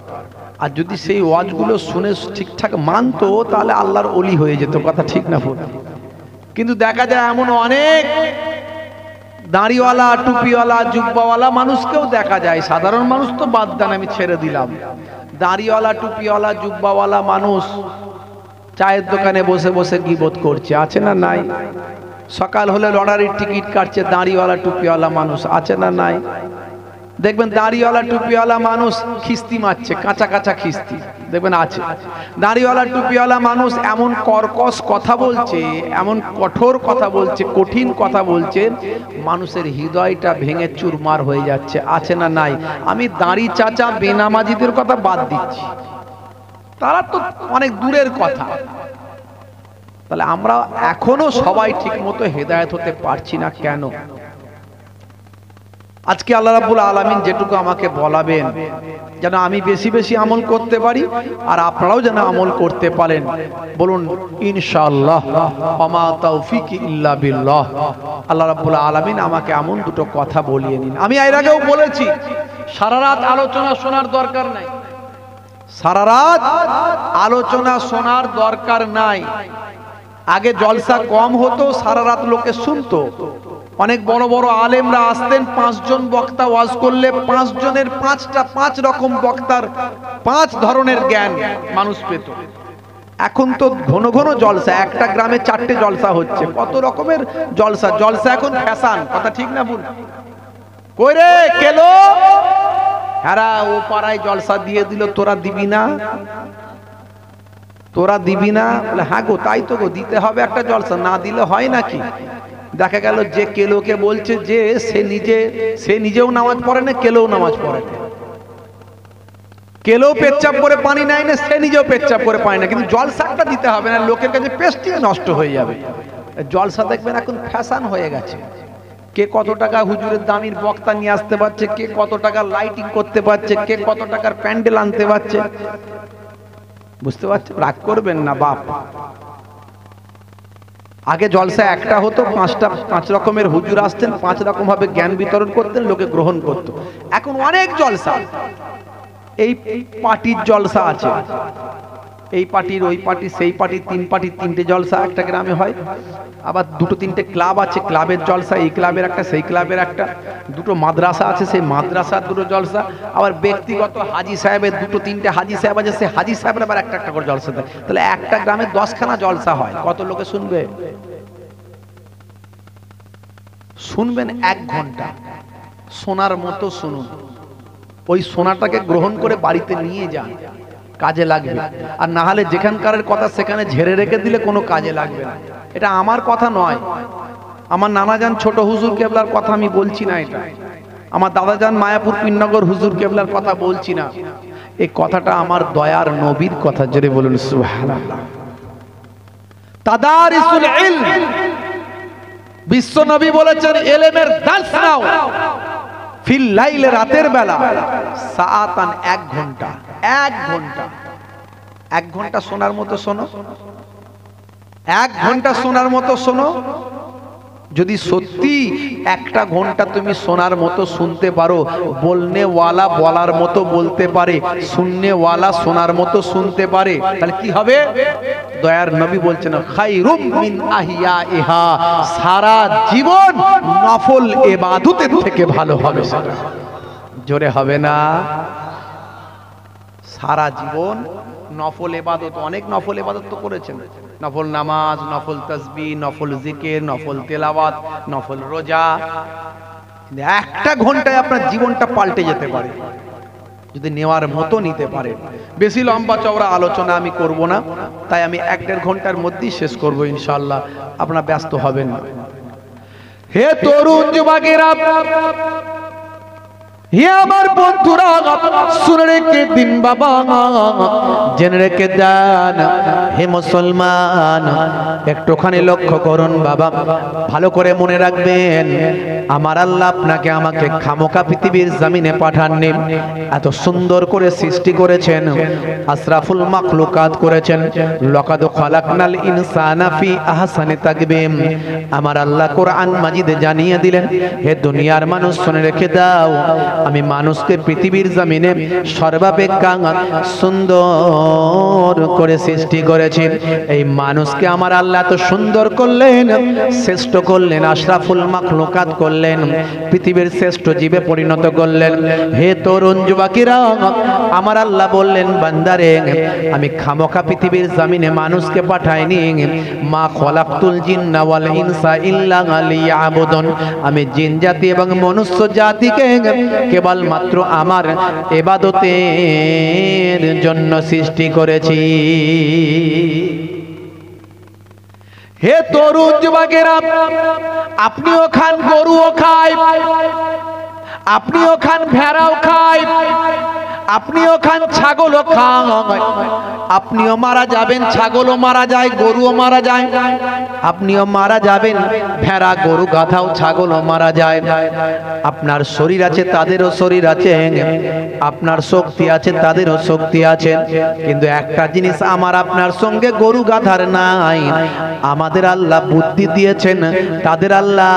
আর যদি সেই ওয়াজগুলো শুনে ঠিকঠাক মানতো তাহলে আল্লাহর ওলি হয়ে যেত, কথা ঠিক না ভুল? কিন্তু দেখা যায় এমন অনেক দাড়িওয়ালা, টুপিওয়ালা, জুব্বাওয়ালা মানুষকেও দেখা যায়, সাধারণ মানুষ তো বাদ দেন, আমি ছেড়ে দিলাম। দাড়িওয়ালা, টুপিওয়ালা, জুব্বাওয়ালা মানুষ চায়ের দোকানে বসে বসে গীবত করছে, আছে না নাই? সকাল হলে লটারির টিকিট কাটছে দাড়িওয়ালা, টুপিওয়ালা মানুষ, আছে না নাই? দেখবেন দাড়িওয়ালা, টুপিওয়ালা মানুষ খিস্তি মারছে, কাঁচা কাঁচা খিস্তি, দেখবেন আছে। দাড়িওয়ালা, টুপিওয়ালা মানুষ এমন কর্কশ কথা বলছে, এমন কঠোর কথা বলছে, কঠিন কথা বলছে, মানুষের হৃদয়টা ভেঙে চুরমার হয়ে যাচ্ছে, আছে না নাই? আমি দাড়ি চাচা বেনামাজিদের কথা বাদ দিচ্ছি, তারা তো অনেক দূরের কথা। তাহলে আমরা এখনো সবাই ঠিক মতো হেদায়েত হতে পারছি না কেন? আজকে আল্লাহ রাব্বুল আলামিন যেটুকু আমাকে বলাবেন যেন আমি বেশি বেশি আমল করতে পারি আর আপনারাও যেন আমল করতে পারেন, বলুন ইনশাআল্লাহ। ওমা তাওফিকি ইল্লা বিল্লাহ। আল্লাহ রাব্বুল আলামিন আমাকে এমন দুটো কথা বলিয়ে নিন। আমি এর আগেও বলেছি সারা রাত আলোচনা শোনার দরকার নাই, সারা রাত আলোচনা শোনার দরকার নাই। আগে জলসা কম হতো, সারা রাত লোকে শুনতো। অনেক বড় বড় আলেমরা আসতেন, 5 জন বক্তা ওয়াজ করলে 5 জনের 5 রকম বক্তার 5 ধরনের জ্ঞান মানুষ পেত। এখন তো ঘন ঘন জলসা, একটা গ্রামে 4টে জলসা হচ্ছে, কত রকমের জলসা। জলসা এখন ফ্যাশন, কথা ঠিক না ভুল? কই রে কেলো, হ্যাঁ ও পাড়ায় জলসা দিয়ে দিল, তোরা দিবি না? তোরা দিবি না? বলে হ্যাঁ গো তাই তো গো, দিতে হবে একটা জলসা, না দিলে হয় নাকি? দেখা গেল যে কেলোকে বলছে যে সে নিজেও নামাজ পড়ে না, কেলোও নামাজ পড়ে না। কেলো পেচ্ছাপ করে পানি নেয় না, সে নিজেও পেচ্ছাপ করে পায় না, কিন্তু জলসাটা দিতে হবে না, লোকের কাছে পেস্টিজ নষ্ট হয়ে যাবে। জলসা দেখবেন এখন ফ্যাশন হয়ে গেছে। কে কত টাকা হুজুরের দামির বক্তা নিয়ে আসতে পারছে, কে কত টাকা লাইটিং করতে পারছে, কে কত টাকার প্যান্ডেল আনতে পারছে। বুঝতে পারছেন? রাগ করবেন না বাপ। আগে জলসা একটা হতো, 5 রকমের হুজুর আসতেন, 5 রকম ভাবে জ্ঞান বিতরণ করতেন, লোকে গ্রহণ করত। এখন অনেক জলসা, এই পার্টির জলসা আছে, এই পার্টির ওই পার্টি সেই পার্টির 3 পার্টির 3টে জলসা একটা গ্রামে হয়। আবার 2-3টে ক্লাব আছে, ক্লাবের জলসা, এই ক্লাবের একটা সেই ক্লাবের একটা। 2টো মাদ্রাসা আছে, সেই মাদ্রাসার 2টো জলসা। আবার ব্যক্তিগত হাজি সাহেবের 2-3টে হাজি সাহেব আছে, সেই হাজি সাহেবের আবার একটা করে জলসা দেয়। তাহলে একটা গ্রামে 10খানা জলসা হয়, কত লোকে শুনবে? শুনবেন 1 ঘন্টা, সোনার মতো শুনুন। ওই সোনাটাকে গ্রহণ করে বাড়িতে নিয়ে যান, কাজে লাগবে। আর না হলে যেখানকার কথা সেখানে ঝেড়ে রেখে দিলে কোনো কাজে লাগবে না। এটা আমার কথা নয়, আমার নানাজান ছোট হুজুর কেবলার কথা আমি বলছি না, এটা আমার দাদাজান মায়াপুর পীরনগর হুজুর কেবলার কথা বলছি না, এই কথাটা আমার দয়ার নবীর কথা। জোরে বলুন সুবহানাল্লাহ। তাদারিসুল ইলম, বিশ্ব নবী বলেছেন ইলমের দার্স নাও ফিল লাইল, রাতের বেলা, সাআতান 1 ঘন্টা, 1 ঘন্টা, 1 ঘন্টা শোনার মতো শোনো, 1 ঘন্টা শোনার মতো শোনো। যদি সত্যি 1টা ঘন্টা তুমি শোনার মতো শুনতে পারো, বলনে ওয়ালা বলার মতো বলতে পারে, শুননে ওয়ালা শোনার মতো শুনতে পারে, তাহলে কি হবে? দয়ার নবী বলছেন খায়রুম মিন আহিয়াইহা, সারা জীবন নফল ইবাদতের থেকে ভালো হবে সেটা। জোরে হবে না? সারা জীবন নফল ইবাদত, অনেক নফল ইবাদত তো করেছেন, নফল নামাজ, নফল তাসবিহ, নফল জিকির, নফল তেলাওয়াত, নফল রোজা। 1টা ঘন্টায় আপনার জীবনটা পাল্টে যেতে পারে যদি নেওয়ার মতো নিতে পারে। বেশি লম্বা চওড়া আলোচনা আমি করব না, তাই আমি 1-1.5 ঘন্টার মধ্যেই শেষ করব ইনশাআল্লাহ, আপনারা ব্যস্ত হবেন না। হে তরুণ যুবকেরা, হে আমার বন্ধুরা, শুনে রেখে দিন বাবা, জেনে রেখে দেন হে মুসলমান, একটুখানি লক্ষ্য করুন বাবা, ভালো করে মনে রাখবেন, আমার আল্লাহ আপনাকে আমাকে খামোকা পৃথিবীর জমিনে পাঠাননি। এত সুন্দর করে সৃষ্টি করেছেন, আশরাফুল মাখলুকাত করেছেন। লাকাদ খালাকনাল ইনসানা ফি আহসানি তাকবীম। আমার আল্লাহ কোরআন মাজিদে জানিয়ে দিলেন, হে দুনিয়ার মানুষ শুনে রেখে দাও, আমি মানুষকে পৃথিবীর জমিনে সর্বাপেক্ষা সুন্দর করে সৃষ্টি করেছি। এই মানুষকে আমার আল্লাহ এত সুন্দর করলেন, শ্রেষ্ঠ করলেন, আশরাফুল মাখলুকাত করলেন, পৃথিবীর শ্রেষ্ঠ জীবে পরিণত করলেন। হে তরুণ যুবকেরা, আমার আল্লাহ বললেন, বান্দারে আমি খামোকা পৃথিবীর জমিনে মানুষকে পাঠাইনি, মা খলাকতুল জিন্না ওয়াল ইনসা ইল্লা লিয়াবুদুন। আমি জিন জাতি এবং মনুষ্য জাতিকে কেবলমাত্র আমার ইবাদতের জন্য সৃষ্টি করেছি। হে তরুণ যুবকেরা, আপনিও খান, গরুও খায়, আপনিও খান, ভেড়াও খায়, আপনিও খান, ছাগলও খান, আপনিও মারা যাবেন, ছাগলও মারা যায়, গরুও মারা যায়, আপনিও মারা যাবেন, ভেড়া গরু গাধাও ছাগলও মারা যায়। আপনার শরীর আছে, তাদেরও শরীর আছে, আপনার শক্তি আছে, তাদেরও শক্তি আছে, কিন্তু একটা জিনিস আমার আপনার সঙ্গে গরু গাধার নাই, আমাদের আল্লাহ বুদ্ধি দিয়েছেন, তাদের আল্লাহ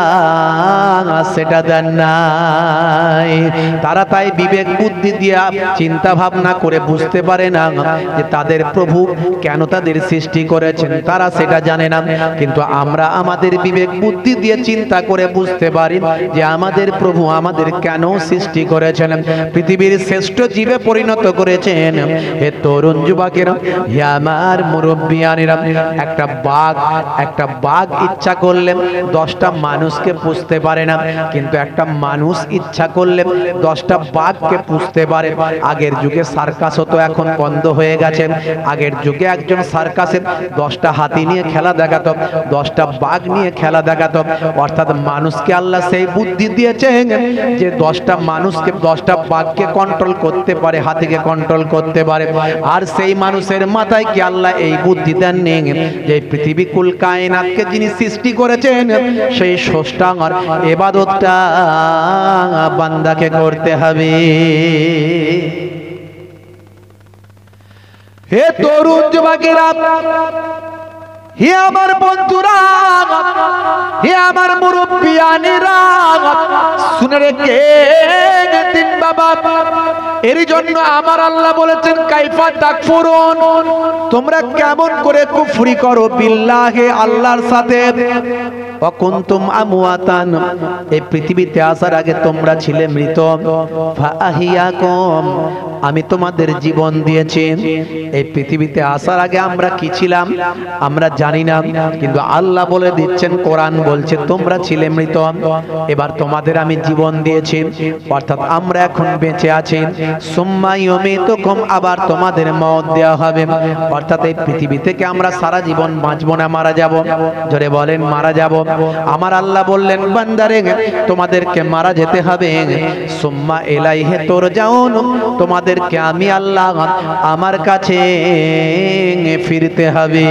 সেটা দেন নাই। তারা তাই বিবেক বুদ্ধি দিয়ে চিন্তা ভাবনা করে বুঝতে পারে না যে তাদের প্রভু কেন তাদের সৃষ্টি করেছেন, তারা সেটা জানে না। কিন্তু আমরা আমাদের বিবেক বুদ্ধি দিয়ে চিন্তা করে বুঝতে পারি যে আমাদের প্রভু আমাদের কেন সৃষ্টি করেছেন, পৃথিবীর শ্রেষ্ঠ জীবে পরিণত করেছেন। হে তরুণ যুবকেরা, হে আমার মুরব্বিয়ানেরা, একটা বাঘ ইচ্ছা করলে 10টা মানুষকে পুষতে পারে না, কিন্তু একটা মানুষ ইচ্ছা করলে 10টা বাঘকে পুষতে পারে। আগের যুগে সার্কাস হতো, এখন বন্ধ হয়ে গেছে। আগের যুগে একজন সার্কাসে 10টা হাতি নিয়ে খেলা দেখাতো, 10টা বাঘ নিয়ে খেলা দেখাতো। অর্থাৎ মানুষকে আল্লাহ সেই বুদ্ধি দিয়েছেন যে 10টা মানুষকে 10টা বাঘকে কন্ট্রোল করতে পারে, হাতিকে কন্ট্রোল করতে পারে। আর সেই মানুষের মাথায় কি আল্লাহ এই বুদ্ধি দেন নেই যে পৃথিবী কুল কায়নাতকে যিনি সৃষ্টি করেছেন সেই স্রষ্টার ইবাদতটা বান্দাকে করতে হবে। হে তরুণ যুবকেরা, হে আমার বন্ধুরা, হে আমার মুরব্বিয়ানেরা, শুনে রেখে দিন বাবা, এর জন্য আমার আল্লাহ বলেছেন কাইফা তাকফুরুন, তোমরা কেমন করে কুফরি করো বিল্লাহি, আল্লাহর সাথে। অকুনতুম আমওয়াতান, এই পৃথিবীতে আসার আগে তোমরা ছিলে মৃত, ফাআহিয়াকুম, আমি তোমাদের জীবন দিয়েছি। এই পৃথিবীতে আসার আগে আমরা কি ছিলাম আমরা জানি না, কিন্তু আল্লাহ বলে দিচ্ছেন, কোরআন বলছে তোমরা ছিলে মৃত, এবার তোমাদের আমি জীবন দিয়েছি, অর্থাৎ আমরা এখন বেঁচে আছি। সুম্মা ইউমিতুকুম, আবার তোমাদের মওত দেওয়া হবে, অর্থাৎ এই পৃথিবী থেকে আমরা সারা জীবন বাঁচবো না, মারা যাব। জোরে বলেন মারা যাব। আমার আল্লাহ বললেন বান্দারে তোমাদেরকে মারা যেতে হবে, সুম্মা ইলাইহি তুরজাউন, তোমাদেরকে আমি আল্লাহ আমার কাছে ফিরতে হবে।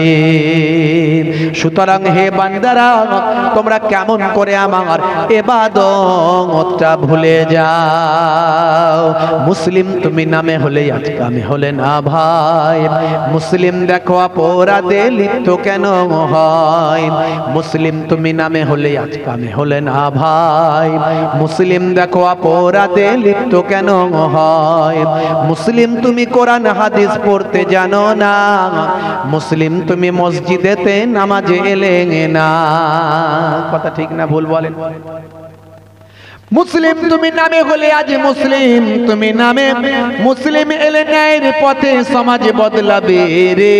সুতরাং হে বান্দারা, তোমরা কেমন করে আমার ইবাদতটা ভুলে যাও। মুসলিম তুমি নামে হলে আজকে আমি হলে না ভাই, মুসলিম দেখো অপরাধে লিপ্ত কেন হয়, মুসলিম তুমি নামে হলে আজকে আমি হলে না ভাই, মুসলিম দেখো অপরাধে লিপ্ত কেন হয়, মুসলিম তুমি কোরআন হাদিস পড়তে জানো না, মুসলিম তুমি মসজিদেতে নামাজে এলে না। কথা ঠিক না ভুল বলেন? মুসলিম তুমি নামে হলে আজ মুসলিম তুমি নামে, মুসলিম এলে ন্যায়ের পথে সমাজ বদলাবে রে,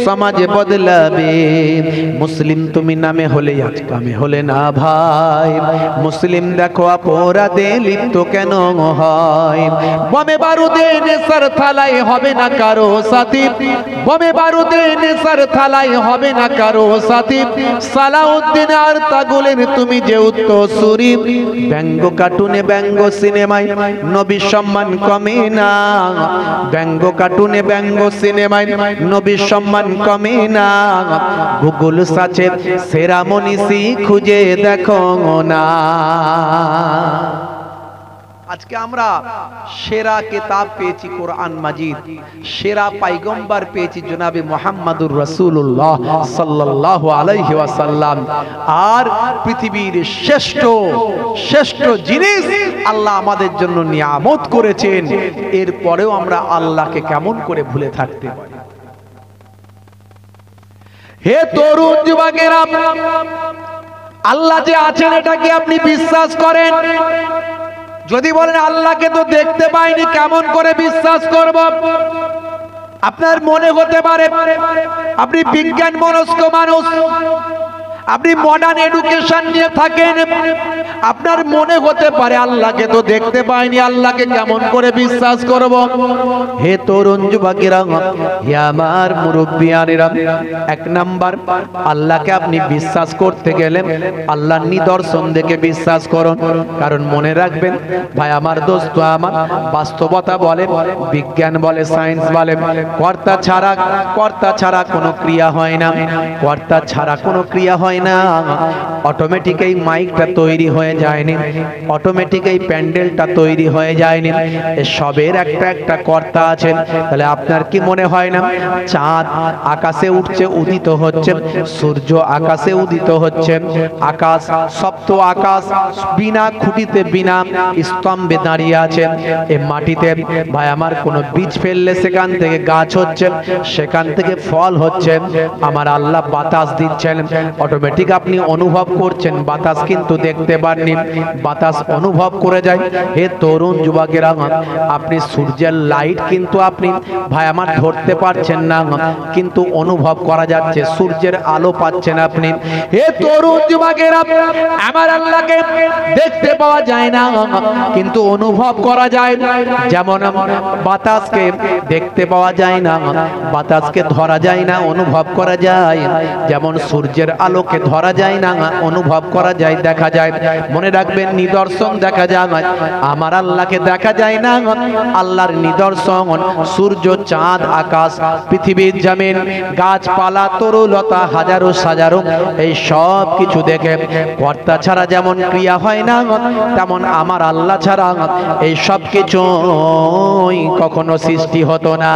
সমাজ বদলাবে। মুসলিম তুমি নামে হলে আজ কামে হলে না ভাই, মুসলিম দেখো অপরাধে লিপ্ত কেন হয়, বমে বারুদে নেশার থালায় হবে না কারো সাথী, বমে বারুদে নেশার থালায় হবে না কারো সাথী, সালাউদ্দিন আর তাগুলের তুমি যে উত্তরসূরি, ব্যঙ্গ কার্টুনে ব্যঙ্গ সিনেমায় নবীর সম্মান কমে না, ব্যঙ্গ কার্টুনে ব্যঙ্গ সিনেমায় নবীর সম্মান কমে না, গুগল সার্চে সেরা মনীষী খুঁজে দেখো না। আজকে আমরা সেরা কিতাব পেয়েছি কোরআন মাজিদ, সেরা পয়গম্বর পেয়েছি জনাবে মুহাম্মদুর রাসূলুল্লাহ সাল্লাল্লাহু আলাইহি ওয়াসাল্লাম, আর পৃথিবীর শ্রেষ্ঠ জিনিস আল্লাহ আমাদের জন্য নিয়ামত করেছেন, এরপরেও আমরা আল্লাহকে কেমন করে ভুলে থাকতে পারি? হে তরুণ যুবকেরা, আল্লাহ যে আছেন এটা কি আপনি বিশ্বাস করেন? যদি বলেন আল্লাহকে তো দেখতে পাইনি, কেমন করে বিশ্বাস করব? আপনার মনে হতে পারে আপনি বিজ্ঞান মনস্ক মানুষ, আপনি মডার্ন এডুকেশন নিয়ে থাকেন, আপনার মনে হতে পারে আল্লাহকে তো দেখতে পাইনি, আল্লাহকে কেমন করে বিশ্বাস করব। হে তরুণ যুবকেরা, হে আমার মুরব্বিয়ানেরা, এক নাম্বার আল্লাহকে আপনি বিশ্বাস করতে গেলে আল্লাহর নিদর্শন দেখে বিশ্বাস করুন। কারণ মনে রাখবেন ভাই আমার, দোস্ত আমার, বাস্তবতা বলে, বিজ্ঞান বলে, সায়েন্স বলে, কর্তা ছাড়া কোনো ক্রিয়া হয় না, কর্তা ছাড়া কোনো ক্রিয়া হয় না। অটোমেটিক এই মাইকটা তৈরি হয়ে যায়নি, অটোমেটিক এই প্যান্ডেলটা তৈরি হয়ে যায়নি, সবের একটা কর্তা আছেন। তাহলে আপনার কি মনে হয় না চাঁদ আকাশে উঠছে, উদিত হচ্ছে, সূর্য আকাশে উদিত হচ্ছে, আকাশ, সপ্ত আকাশ বিনা খুঁটিতে, বিনা স্তম্ভে দাঁড়িয়ে আছে। এ মাটিতে ভাই আমার কোনো বীজ ফেললে সেখান থেকে গাছ হচ্ছে, সেখান থেকে ফল হচ্ছে। আমার আল্লাহ বাতাস দিচ্ছেন, অটোমেটিক আপনি অনুভব করছেন, বাতাস কিন্তু দেখতে পাননি, বাতাস অনুভব করে যায়। হে তরুণ যুবকেরা, আপনি সূর্যের লাইট কিন্তু আপনি ভাই আমার ধরতে পারছেন না, কিন্তু অনুভব করা যাচ্ছে, সূর্যের আলো পাচ্ছেন আপনি। হে তরুণ যুবকেরা, আমার আল্লাহকে দেখতে পাওয়া যায় না, কিন্তু অনুভব করা যায়। যেমন বাতাসকে দেখতে পাওয়া যায় না, বাতাসকে ধরা যায় না, অনুভব করা যায়। যেমন সূর্যের আলোকে ধরা যায় না, অনুভব করা যায়, দেখা যায়। মনে রাখবেন, নিদর্শন দেখা যায়, আমার আল্লাহকে দেখা যায় না। আল্লাহর নিদর্শন সূর্য, চাঁদ, আকাশ, পৃথিবীর জমিন, গাছপালা, তরুলতা, হাজারো সাজারো, এই সব কিছু দেখে কর্তা ছাড়া যেমন ক্রিয়া হয় না, তেমন আমার আল্লাহ ছাড়া এই সব কিছু কখনো সৃষ্টি হতো না।